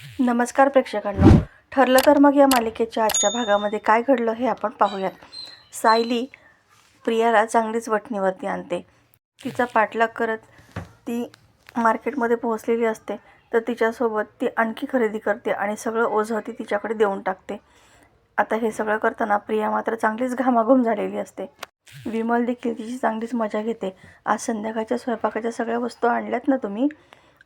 नमस्कार प्रेक्षकांनो. ठरलं तर मग या मालिकेच्या आजच्या भागामध्ये काय घडलं हे आपण पाहूयात. सायली प्रियाला चांगलीच वठणीवरती आणते. तिचा पाठलाग करत ती मार्केटमध्ये पोहोचलेली असते, तर तिच्यासोबत ती आणखी खरेदी करते आणि सगळं ओझं ती तिच्याकडे देऊन टाकते. आता हे सगळं करताना प्रिया मात्र चांगलीच घामाघूम झालेली असते. विमल देखील तिची चांगलीच मजा घेते. आज संध्याकाळच्या स्वयंपाकाच्या सगळ्या वस्तू आणल्यात ना तुम्ही?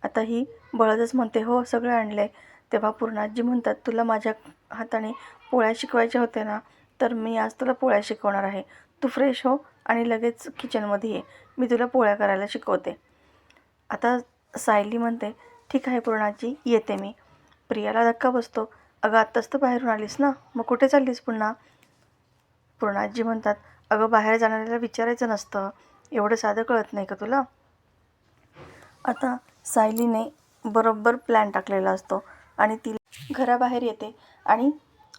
आता ही बळदच म्हणते, हो सगळं आणलं आहे. तेव्हा पूर्णाजी म्हणतात, तुला माझ्या हाताने पोळ्या शिकवायच्या होत्या ना, तर मी आज तुला पोळ्या शिकवणार आहे. तू फ्रेश हो आणि लगेच किचनमध्ये ये, मी तुला पोळ्या करायला शिकवते. आता सायली म्हणते, ठीक आहे पूर्णाजी, येते मी. प्रियाला धक्का बसतो. अगं आत्ताच तर बाहेरून आलीस ना, मग कुठे चाललीस पुन्हा? पूर्णाजी म्हणतात, अगं बाहेर जाणाऱ्याला विचारायचं नसतं, एवढं साधं कळत नाही का तुला? आता सायलीने बरोबर प्लॅन टाकलेला असतो आणि ती घराबाहेर येते आणि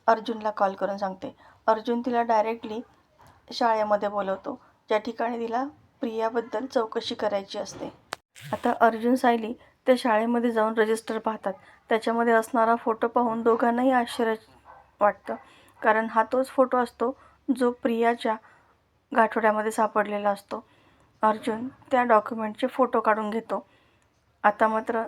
अर्जुनला कॉल करून सांगते. अर्जुन तिला डायरेक्टली शाळेमध्ये बोलवतो, ज्या ठिकाणी तिला प्रियाबद्दल चौकशी करायची असते. आता अर्जुन सायली त्या शाळेमध्ये जाऊन रजिस्टर पाहतात. त्याच्यामध्ये असणारा फोटो पाहून दोघांनाही आश्चर्य वाटतं, कारण हा तोच फोटो असतो जो प्रियाच्या गाठोड्यामध्ये सापडलेला असतो. अर्जुन त्या डॉक्युमेंटचे फोटो काढून घेतो. आता मात्र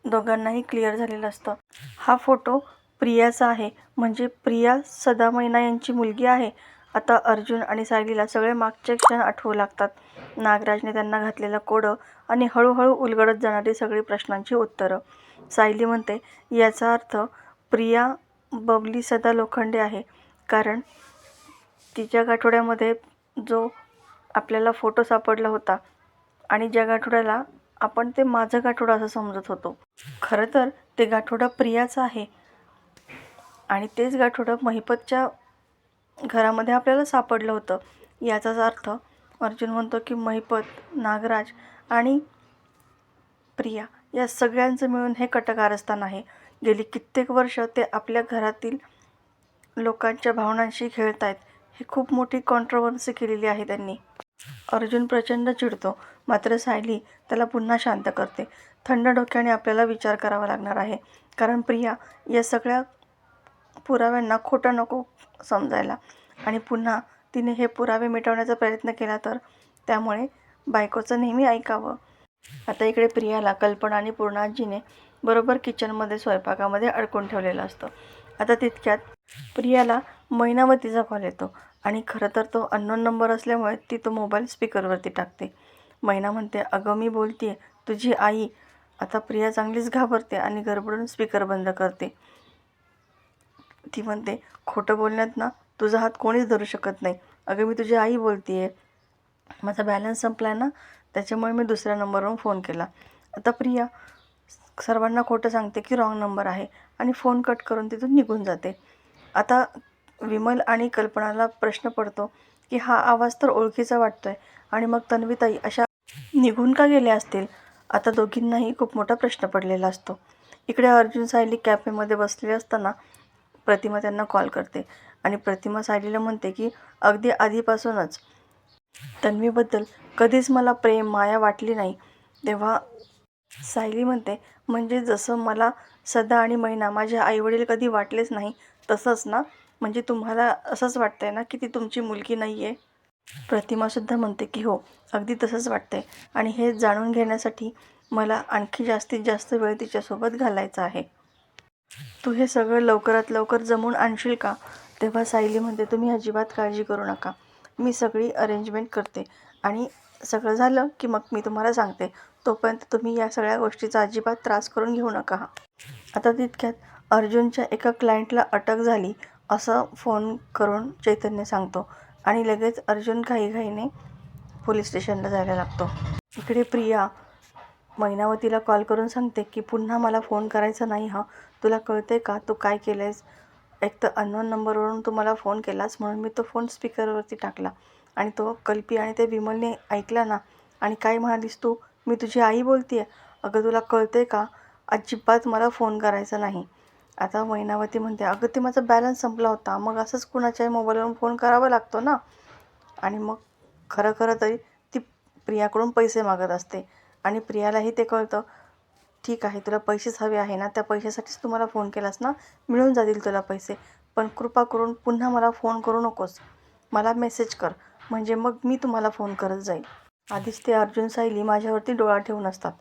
दोघांनाही क्लिअर झालेलं असतं, हा फोटो प्रियाचा आहे, म्हणजे प्रिया सदा मैना यांची मुलगी आहे. आता अर्जुन आणि सायलीला सगळे मागचे क्षण आठवू लागतात. नागराजने त्यांना घातलेलं कोडं आणि हळूहळू उलगडत जाणारी सगळी प्रश्नांची उत्तरं. सायली म्हणते, याचा अर्थ प्रिया बबली सदा लोखंडे आहे, कारण तिच्या गाठोड्यामध्ये जो आपल्याला फोटो सापडला होता आणि ज्या गाठोड्याला आपण ते माझं गाठोडं असं समजत होतो, खरं तर ते गाठोडं प्रियाचं आहे. आणि तेच गाठोडं महिपतच्या घरामध्ये आपल्याला सापडलं होतं. याचाच अर्थ अर्जुन म्हणतो की महिपत, नागराज आणि प्रिया या सगळ्यांचं मिळून हे कटकारस्थान आहे. गेली कित्येक वर्ष ते आपल्या घरातील लोकांच्या भावनांशी खेळत आहेत. ही खूप मोठी कॉन्ट्रोवर्सी केलेली आहे त्यांनी. अर्जुन प्रचंड चिडतो, मात्र सायली त्याला पुन्हा शांत करते. थंड डोक्याने आपल्याला विचार करावा लागणार आहे, कारण प्रिया या सगळ्या पुराव्यांना खोटं नको समजायला, आणि पुन्हा तिने हे पुरावे मिटवण्याचा प्रयत्न केला तर त्यामुळे बायकोचं नेहमी ऐकावं. आता इकडे प्रियाला कल्पना आणि पूर्णाजीने बरोबर किचनमध्ये स्वयंपाकामध्ये अडकून ठेवलेलं असतं. आता तितक्यात प्रियाला मैनावतीचा कॉल येतो आणि खरं तर तो अननोन नंबर असल्यामुळे ती तो मोबाईल स्पीकरवरती टाकते. मैना म्हणते, अगं मी बोलतीये, तुझी आई. आता प्रिया चांगलीच घाबरते आणि गडबडून स्पीकर बंद करते. ती म्हणते, खोटं बोलण्यात ना तुझा हात कोणीच धरू शकत नाही. अगं मी तुझी आई बोलतीये, माझा बॅलन्स संपला आहे ना, त्याच्यामुळे मी दुसऱ्या नंबरवरून फोन केला. आता प्रिया सर्वांना खोटं सांगते की रॉंग नंबर आहे आणि फोन कट करून तिथून निघून जाते. आता विमल आणि कल्पनाला प्रश्न पडतो की हा आवाज तर ओळखीचा वाटतोय, आणि मग तन्वीताई अशा निघून का गेल्या असतील? आता दोघींनाही खूप मोठा प्रश्न पडलेला असतो. इकडे अर्जुन सायली कॅफेमध्ये बसलेले असताना प्रतिमा त्यांना कॉल करते आणि प्रतिमा सायलीला म्हणते की अगदी आधीपासूनच तन्वीबद्दल कधीच मला प्रेम माया वाटली नाही. तेव्हा सायली म्हणते, म्हणजे जसं मला सदा आणि मैना माझे आईवडील कधी वाटलेच नाही तसंच ना, म्हणजे तुम्हाला असंच वाटतंय ना की ती तुमची मुलगी नाही आहे? प्रतिमासुद्धा म्हणते की हो, अगदी तसंच वाटतंय, आणि हे जाणून घेण्यासाठी मला आणखी जास्तीत जास्त वेळ तिच्यासोबत घालायचा आहे. तू हे सगळं लवकरात लवकर जमवून आणशील का? तेव्हा सायली म्हणते, तुम्ही अजिबात काळजी करू नका, मी सगळी अरेंजमेंट करते आणि सगळं झालं की मग मी तुम्हाला सांगते. तोपर्यंत तुम्ही या सगळ्या गोष्टीचा अजिबात त्रास करून घेऊ नका. आता तितक्यात अर्जुनच्या एका क्लायंटला अटक झाली असं फोन करून चैतन्य सांगतो आणि लगेच अर्जुन घाईघाईने पोलीस स्टेशनला जायला लागतो. इकडे प्रिया मैनावतीला कॉल करून सांगते की पुन्हा मला फोन करायचा नाही हा. तुला कळतंय का तू काय केलंयस? एक तर अननोन नंबरवरून तू मला फोन केलास म्हणून मी तो फोन स्पीकरवरती टाकला आणि तो कल्पी आणि ते विमलने ऐकला ना, आणि काय म्हणालीस तू, मी तुझी आई बोलतीये? अगं तुला कळतंय का, अजिबात मला फोन करायचा नाही. आता मैनावती म्हणते, अगं ते माझा बॅलन्स संपला होता, मग असंच कुणाच्याही मोबाईलवरून फोन करावा लागतो ना. आणि मग खरं तरी ती प्रियाकडून पैसे मागत असते आणि प्रियालाही ते कळतं. ठीक आहे, तुला पैसेच हवे आहे ना, त्या पैशासाठीच तू मला फोन केलास ना, मिळून जातील तुला पैसे. पण कृपा करून पुन्हा मला फोन करू नकोस, मला मेसेज कर, म्हणजे मग मी तुम्हाला फोन करत जाईल. आधीच ते अर्जुन सायली माझ्यावरती डोळा ठेवून असतात.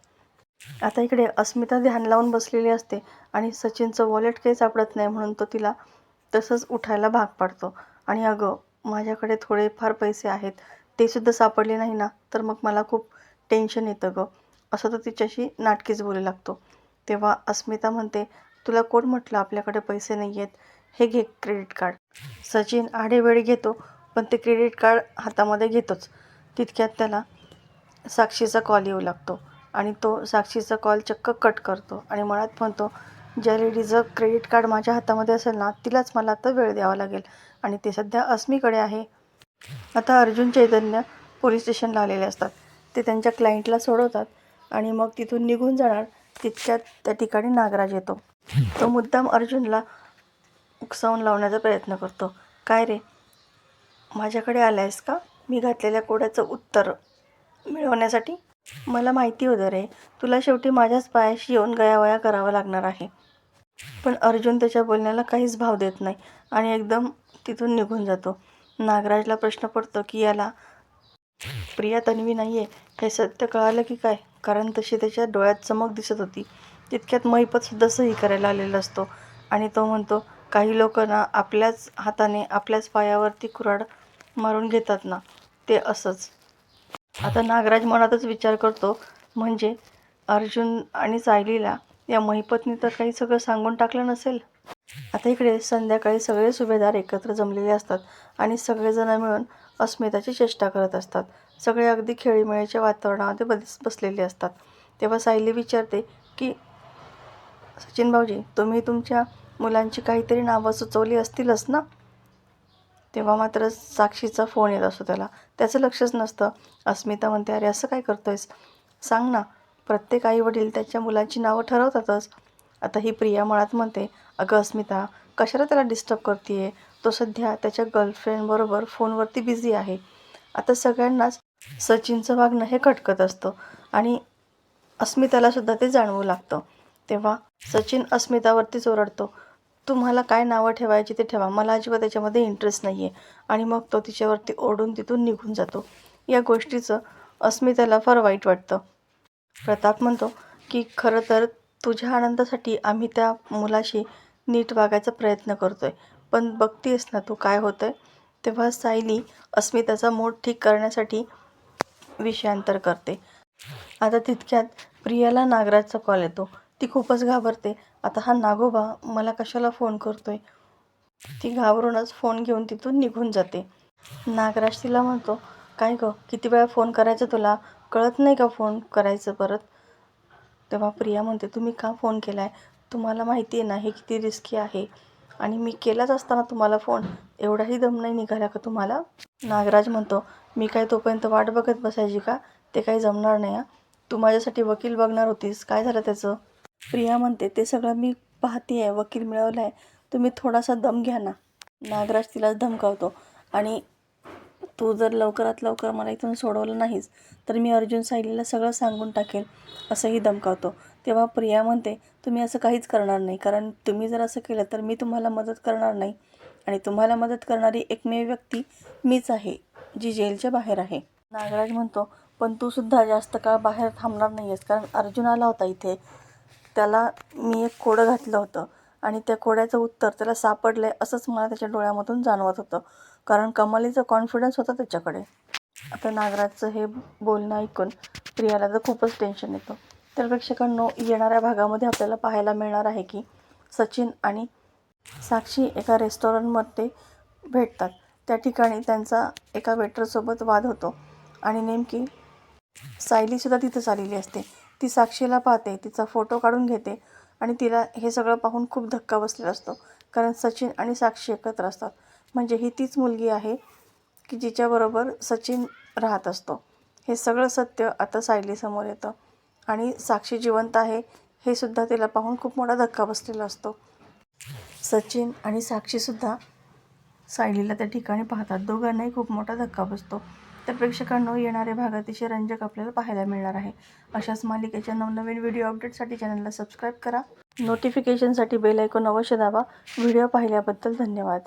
आता इकडे अस्मिता ध्यान लावून बसलेली असते आणि सचिनचं वॉलेट काही सापडत नाही म्हणून तो तिला तसंच उठायला भाग पाडतो. आणि अगं, माझ्याकडे थोडेफार पैसे आहेत, ते सुद्धा सापडले नाही ना, तर मग मला खूप टेन्शन येतं गं, असं तो तिच्याशी नाटकीच बोलू लागतो. तेव्हा अस्मिता म्हणते, तुला कोण म्हटलं आपल्याकडे पैसे नाही आहेत, हे घे क्रेडिट कार्ड. सचिन आढेवेढे घेतो, पण ते क्रेडिट कार्ड हातामध्ये घेतोच. तितक्यात त्याला साक्षीचा कॉल येऊ लागतो आणि तो साक्षीचा कॉल चक्क कट करतो आणि मनात म्हणतो, ज्या लेडीचं क्रेडिट कार्ड माझ्या हातामध्ये असेल ना, तिलाच मला आता वेळ द्यावा लागेल आणि ते सध्या अस्मीकडे आहे. आता अर्जुन चैतन्य पोलीस स्टेशनला आलेले असतात. ते त्यांच्या क्लायंटला सोडवतात आणि मग तिथून निघून जाणार. तितक्यात त्या ठिकाणी नागराज येतो. तो मुद्दाम अर्जुनला उकसावून लावण्याचा प्रयत्न करतो. काय रे, माझ्याकडे आलायस का मी घातलेल्या कोड्याचं उत्तर मिळवण्यासाठी? मला माहिती होतं रे, तुला शेवटी माझ्याच पायाशी येऊन गयावया करावं लागणार आहे. पण अर्जुन त्याच्या बोलण्याला काहीच भाव देत नाही आणि एकदम तिथून निघून जातो. नागराजला प्रश्न पडतो की याला प्रिया तन्वी नाही आहे हे सत्य कळालं की काय, कारण तशी त्याच्या डोळ्यात चमक दिसत होती. तितक्यात महिपतसुद्धा सही करायला आलेला असतो आणि तो म्हणतो, काही लोक ना आपल्याच हाताने आपल्याच पायावरती कुऱ्हाड मारून घेतात ना, ते असंच. आता नागराज मनातच विचार करतो, म्हणजे अर्जुन आणि सायलीला या महिपतनी तर काही सगळं सांगून टाकलं नसेल. आता इकडे संध्याकाळी सगळे सुभेदार एकत्र जमलेले असतात आणि सगळेजण मिळून अस्मिताची चेष्टा करत असतात. सगळे अगदी खेळीमेळीच्या वातावरणामध्ये बसलेले असतात. तेव्हा सायली विचारते की सचिन भाऊजी, तुम्ही तुमच्या मुलांची काहीतरी नावं सुचवली असतीलच ना? तेव्हा मात्र साक्षीचा फोन येत असतो त्याला. त्याचं लक्षच नसतं. अस्मिता म्हणते, अरे असं काय करतोयस, सांग ना. प्रत्येक आईवडील त्याच्या मुलांची नावं ठरवतातच. आता ही प्रिया मनात म्हणते, अगं अस्मिता, कशाला त्याला डिस्टर्ब करते, तो सध्या त्याच्या गर्लफ्रेंडबरोबर फोनवरती बिझी आहे. आता सगळ्यांनाच सचिनचं वागणं हे खटकत असतं आणि अस्मितालासुद्धा ते जाणवू लागतं. तेव्हा सचिन अस्मितावरतीच ओरडतो, तुम्हाला काय नावं ठेवायची ते ठेवा, मला अजिबात त्याच्यामध्ये इंटरेस्ट नाही आहे. आणि मग तो तिच्यावरती ओरडून तिथून निघून जातो. या गोष्टीचं अस्मिताला फार वाईट वाटतं. प्रताप म्हणतो की खरं तर तुझ्या आनंदासाठी आम्ही त्या मुलाशी नीट वागायचा प्रयत्न करतोय, पण बघतीयस ना तू काय होतंय. तेव्हा सायली अस्मिताचा मूड ठीक करण्यासाठी विषयांतर करते. आता तितक्यात प्रियाला नागराजचा कॉल येतो. ती खूपच घाबरते. आता हा नागोबा मला कशाला फोन करतोय. ती घाबरूनच फोन घेऊन तिथून निघून जाते. नागराज तिला म्हणतो, काय गं, किती वेळा फोन करायचा तुला, कळत नाही का फोन करायचं परत? तेव्हा प्रिया म्हणते, तुम्ही का फोन केलाय, तुम्हाला माहिती आहे ना हे किती रिस्की आहे, आणि मी केलाच असताना तुम्हाला फोन, एवढाही दम नाही निघाला का तुम्हाला? नागराज म्हणतो, मी काय तोपर्यंत वाट बघत बसायची का, ते काही जमणार नाही. तू माझ्यासाठी वकील बघणार होतीस, काय झालं त्याचं? प्रिया म्हणते, ते सगळं मी पाहतीये, वकील मिळवलाय, तुम्ही थोडासा दम घ्या ना. नागराज तिलाच धमकावतो आणि तू जर लवकरात लवकर मला इथून सोडवलं नाहीस तर मी अर्जुन सायलीला सगळं सांगून टाकेल, असंही धमकावतो. तेव्हा प्रिया म्हणते, तुम्ही असं काहीच करणार नाही, कारण तुम्ही जर असं केलं तर मी तुम्हाला मदत करणार नाही आणि तुम्हाला मदत करणारी एकमेव व्यक्ती मीच आहे, जी जेलच्या बाहेर आहे. नागराज म्हणतो, पण तू सुद्धा जास्त काळ बाहेर थांबणार नाही आहेस, कारण अर्जुन आला होता इथे, त्याला मी एक कोडं घातलं होतं आणि त्या कोड्याचं उत्तर त्याला सापडलं आहे असंच मला त्याच्या डोळ्यामधून जाणवत होतं, कारण कमालीचा कॉन्फिडन्स होता त्याच्याकडे. आता नागराजचं हे बोलणं ऐकून प्रियाला तर खूपच टेन्शन येतं. तर प्रेक्षकांनो, येणाऱ्या भागामध्ये आपल्याला पाहायला मिळणार आहे की सचिन आणि साक्षी एका रेस्टॉरंटमध्ये भेटतात. त्या ठिकाणी त्यांचा एका वेटरसोबत वाद होतो आणि नेमकी सायलीसुद्धा तिथंच आलेली असते. ती साक्षीला पाहते, तिचा फोटो काढून घेते आणि तिला हे सगळं पाहून खूप धक्का बसलेला असतो, कारण सचिन आणि साक्षी एकत्र असतात. म्हणजे ही तीच मुलगी आहे की जिच्याबरोबर सचिन राहत असतो. हे सगळं सत्य आता सायलीसमोर येतं आणि साक्षी जिवंत आहे हे सुद्धा तिला पाहून खूप मोठा धक्का बसलेला असतो. सचिन आणि साक्षीसुद्धा सायलीला त्या ठिकाणी पाहतात. दोघांनाही खूप मोठा धक्का बसतो. तर प्रेक्षकांनो, येणारे भाग अतिशय रंजक आपल्याला पाहायला मिळणार आहे. अशाच मालिकेच्या नवनवीन व्हिडिओ अपडेटसाठी चॅनलला सबस्क्राईब करा. नोटिफिकेशनसाठी बेल आयकॉन अवश्य दाबा. व्हिडिओ पाहिल्याबद्दल धन्यवाद.